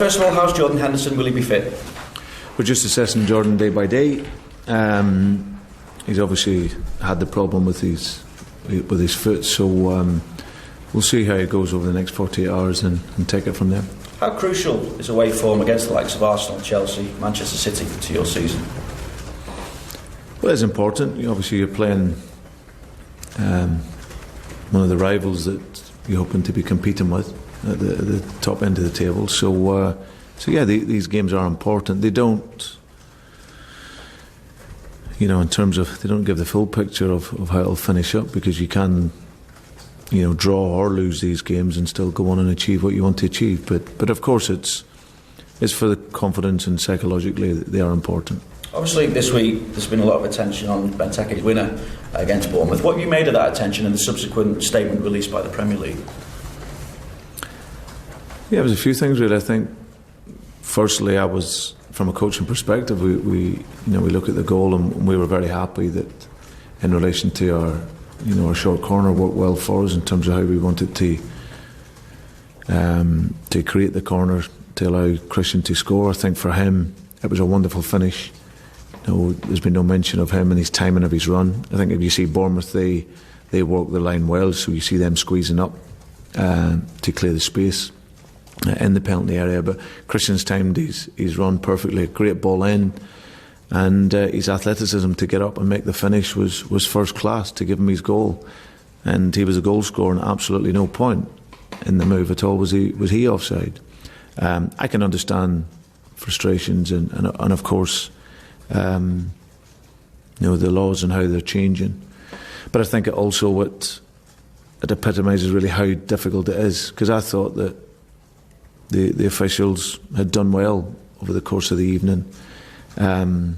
First of all, how's Jordan Henderson? Will he be fit? We're just assessing Jordan day by day. He's obviously had the problem with his foot, so we'll see how it goes over the next 48 hours and take it from there. How crucial is away form against the likes of Arsenal, Chelsea, Manchester City to your season? Well, it's important. Obviously, you're playing one of the rivals that you're hoping to be competing with at the top end of the table. So yeah, these games are important. They don't, in terms of, they don't give the full picture of how it'll finish up, because you can, draw or lose these games and still go on and achieve what you want to achieve. But of course, it's for the confidence, and psychologically they are important. Obviously, this week there's been a lot of attention on Benteke's winner against Bournemouth. What have you made of that attention and the subsequent statement released by the Premier League? Yeah, there's a few things really. I think, firstly, I was, from a coaching perspective, we look at the goal and we were very happy that, in relation to our short corner, worked well for us in terms of how we wanted to create the corner to allow Christian to score. I think for him it was a wonderful finish. There's been no mention of him and his timing of his run. I think if you see Bournemouth, they work the line well, so you see them squeezing up to clear the space in the penalty area. But Christian's timed his run perfectly. A great ball in, and his athleticism to get up and make the finish was first class to give him his goal. And he was a goal scorer, and absolutely no point in the move at all was he offside. I can understand frustrations and of course the laws and how they're changing, but I think it also it epitomises really how difficult it is, because I thought that the officials had done well over the course of the evening. The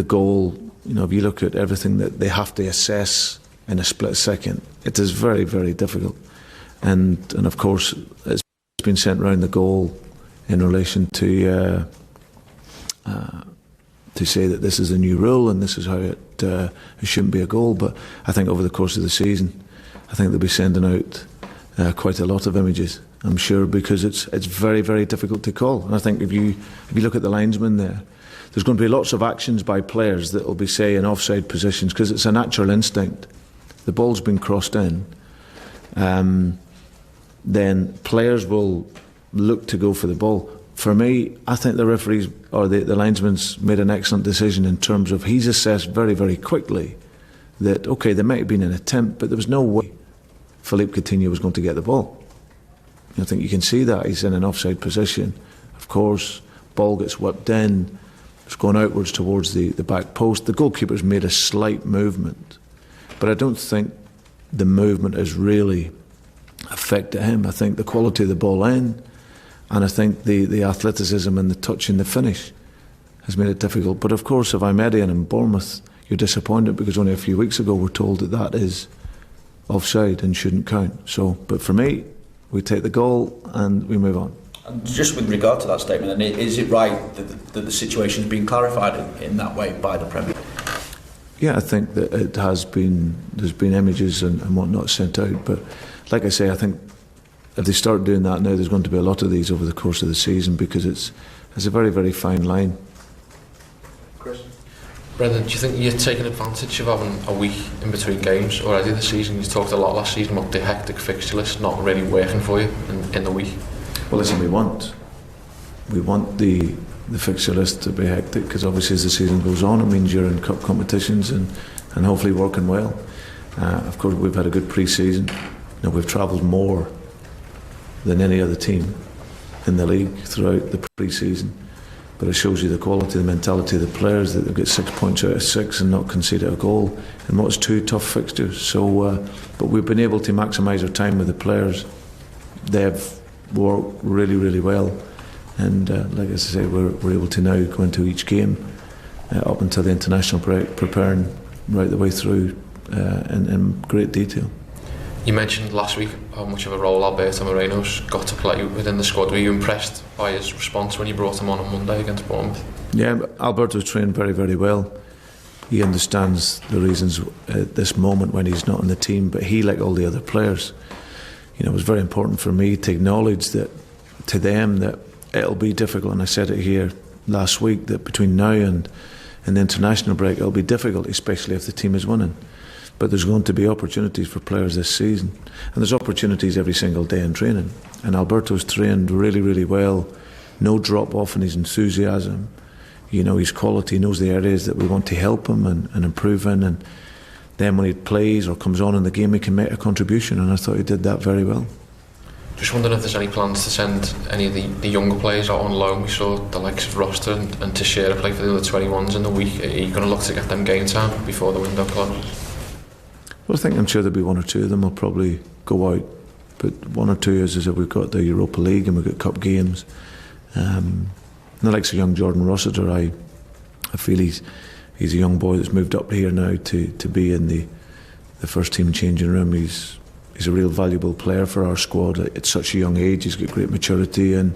goal, if you look at everything that they have to assess in a split second, it is very, very difficult. And of course, it's been sent round the goal in relation to say that this is a new rule and this is how it shouldn't be a goal. But I think over the course of the season, I think they'll be sending out quite a lot of images, I'm sure, because it's very, very difficult to call. And I think if you look at the linesman there's going to be lots of actions by players that will be, say, in offside positions, because it's a natural instinct. The ball's been crossed in, then players will look to go for the ball. For me, I think the referees or the linesman's made an excellent decision in terms of he's assessed very, very quickly that, okay, there might have been an attempt, but there was no way Philippe Coutinho was going to get the ball. I think you can see that he's in an offside position. Of course, ball gets whipped in, it's going outwards towards the back post. The goalkeeper's made a slight movement, but I don't think the movement has really affected him. I think the quality of the ball in, and I think the athleticism and the touch in the finish has made it difficult. But of course, if I'm Eddie and in Bournemouth, you're disappointed because only a few weeks ago we're told that is offside and shouldn't count. So, but for me, we take the goal and we move on. And just with regard to that statement, and is it right that the situation's been clarified in that way by the Premier? Yeah, I think that it has been. There's been images and whatnot sent out, but like I say, I think if they start doing that now, there's going to be a lot of these over the course of the season, because it's a very, very fine line. Chris? Brendan, do you think you're taking advantage of having a week in between games already this season? You talked a lot last season about the hectic fixture list not really working for you in the week. Well, listen, we want the fixture list to be hectic, because obviously as the season goes on, it means you're in cup competitions and hopefully working well. Of course, we've had a good pre-season. We've travelled more than any other team in the league throughout the pre-season, but it shows you the quality, the mentality of the players, that they've got 6 points out of 6 and not conceded a goal in what's 2 tough fixtures. So, but we've been able to maximise our time with the players. They've worked really, really well, and like I say, we're able to now go into each game up until the international break, preparing right the way through in great detail. You mentioned last week how much of a role Alberto Moreno's got to play within the squad. Were you impressed by his response when you brought him on Monday against Bournemouth? Yeah, Alberto's trained very, very well. He understands the reasons at this moment when he's not in the team, but he, like all the other players, it was very important for me to acknowledge that to them that it'll be difficult, and I said it here last week, that between now and the international break, it'll be difficult, especially if the team is winning. But there's going to be opportunities for players this season, and there's opportunities every single day in training. And Alberto's trained really, really well. No drop off in his enthusiasm. His quality, knows the areas that we want to help him and improve in. And then when he plays or comes on in the game, he can make a contribution. And I thought he did that very well. Just wondering if there's any plans to send any of the younger players out on loan. We saw the likes of Roster and Teixeira play for the other 21s in the week. Are you going to look to get them game time before the window closes? Well, I'm sure there'll be one or two of them will probably go out, but one or two is as if we've got the Europa League and we've got cup games. And the likes of young Jordan Rossiter, I feel he's a young boy that's moved up here now to be in the first team changing room. He's a real valuable player for our squad at such a young age. He's got great maturity, and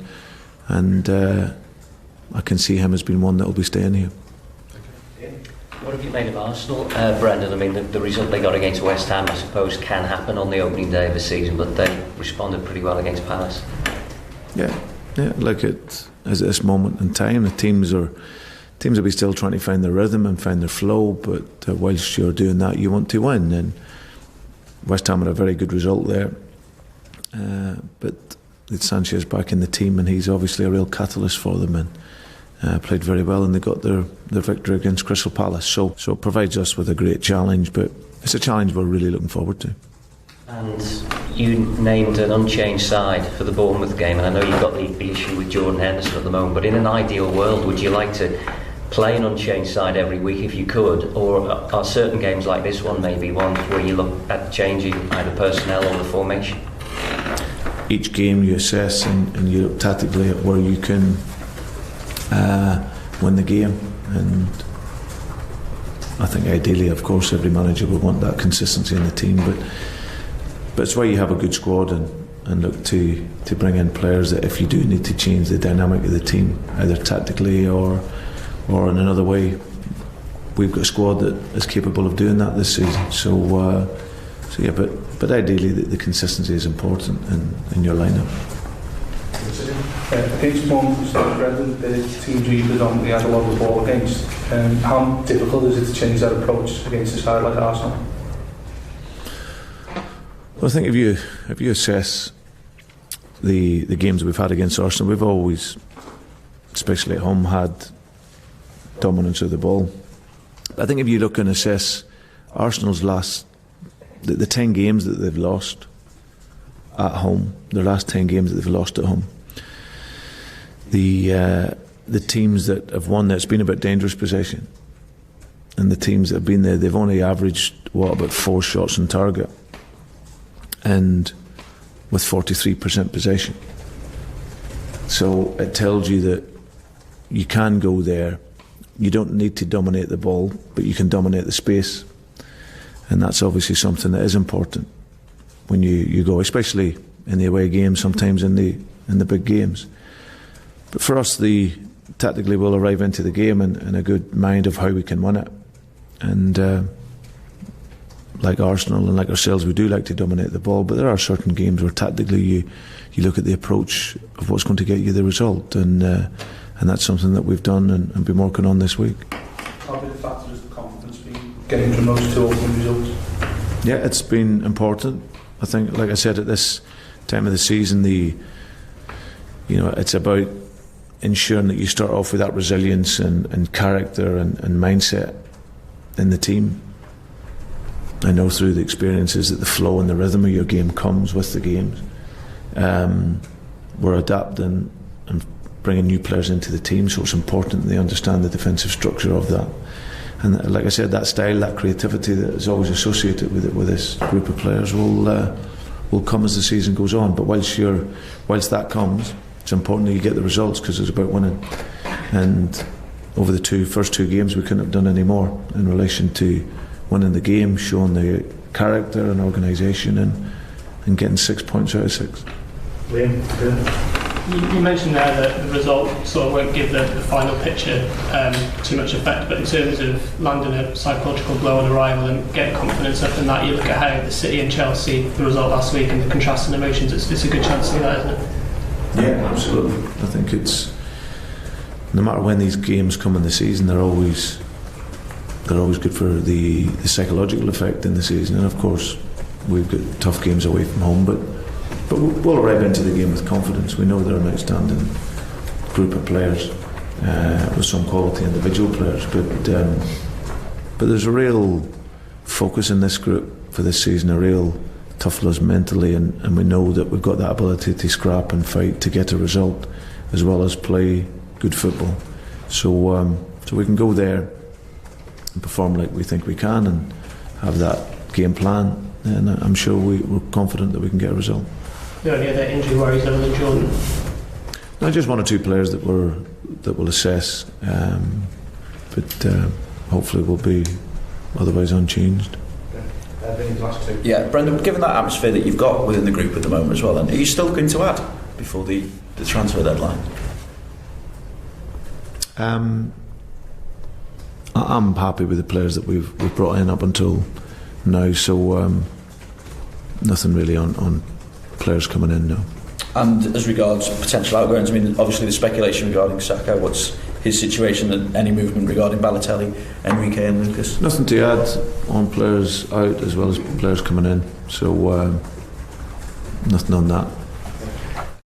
I can see him as being one that will be staying here. What have you made of Arsenal, Brendan? I mean, the result they got against West Ham, I suppose, can happen on the opening day of the season, but they responded pretty well against Palace. Yeah. Like at this moment in time, the teams will be still trying to find their rhythm and find their flow. But whilst you're doing that, you want to win. And West Ham had a very good result there. But it's Sanchez back in the team, and he's obviously a real catalyst for them. And played very well, and they got their victory against Crystal Palace. So it provides us with a great challenge, but it's a challenge we're really looking forward to. And you named an unchanged side for the Bournemouth game, and I know you've got the issue with Jordan Henderson at the moment, but in an ideal world, would you like to play an unchanged side every week if you could, or are certain games like this one maybe ones where you look at changing either personnel or the formation? Each game you assess and you look tactically at where you can win the game, and I think ideally, of course, every manager would want that consistency in the team, but it's why you have a good squad and look to bring in players that if you do need to change the dynamic of the team, either tactically or in another way, we've got a squad that is capable of doing that this season. So yeah, but ideally the consistency is important in your lineup. Against Bournemouth, Brendan, the teams we predominantly had a lot of the ball against. How difficult is it to change that approach against a side like Arsenal? Well, I think if you assess the games we've had against Arsenal, we've always, especially at home, had dominance of the ball. I think if you look and assess Arsenal's the 10 games that they've lost at home, their last 10 games that they've lost at home, the teams that have won there, it's been about dangerous possession, and the teams that have been there, they've only averaged about 4 shots on target, and with 43% possession. So it tells you that you can go there. You don't need to dominate the ball, but you can dominate the space, and that's obviously something that is important when you go, especially in the away games, sometimes in the big games. But for us, tactically we'll arrive into the game in a good mind of how we can win it. And like Arsenal and like ourselves, we do like to dominate the ball, but there are certain games where tactically you look at the approach of what's going to get you the result, and that's something that we've done and been working on this week. How big a factor is the confidence being getting from those two ultimate results? Yeah, it's been important. I think, like I said, at this time of the season, it's about ensuring that you start off with that resilience and character and mindset in the team. I know through the experiences that the flow and the rhythm of your game comes with the games. We're adapting and bringing new players into the team, so it's important that they understand the defensive structure of that. And like I said, that style, that creativity that is always associated with this group of players will come as the season goes on. But whilst that comes, it's important that you get the results, because it's about winning. And over the first two games, we couldn't have done any more in relation to winning the game, showing the character and organisation, and getting 6 points out of 6. You mentioned there that the result sort of won't give the final picture too much effect, but in terms of landing a psychological blow on arrival and getting confidence up in that, you look at how the City and Chelsea, the result last week, and the contrasting emotions, it's a good chance to do that, isn't it? Yeah, absolutely. I think it's, no matter when these games come in the season, they're always good for the psychological effect in the season. And of course, we've got tough games away from home, but we'll arrive into the game with confidence. We know they're an outstanding group of players with some quality individual players, but there's a real focus in this group for this season, a real toughness mentally, and we know that we've got that ability to scrap and fight to get a result as well as play good football. So we can go there and perform like we think we can and have that game plan, and I'm sure we're confident that we can get a result. Are there any other injury worries other than Jordan? No, just one or two players that we'll assess, but hopefully will be otherwise unchanged. Yeah, Brendan, given that atmosphere that you've got within the group at the moment as well, then, are you still going to add before the transfer deadline? I'm happy with the players that we've brought in up until now, so nothing really on players coming in now. And as regards potential outgoings, I mean, obviously the speculation regarding Saka, what's his situation and any movement regarding Balotelli, Enrique and Lucas? Nothing to add on players out as well as players coming in, so nothing on that.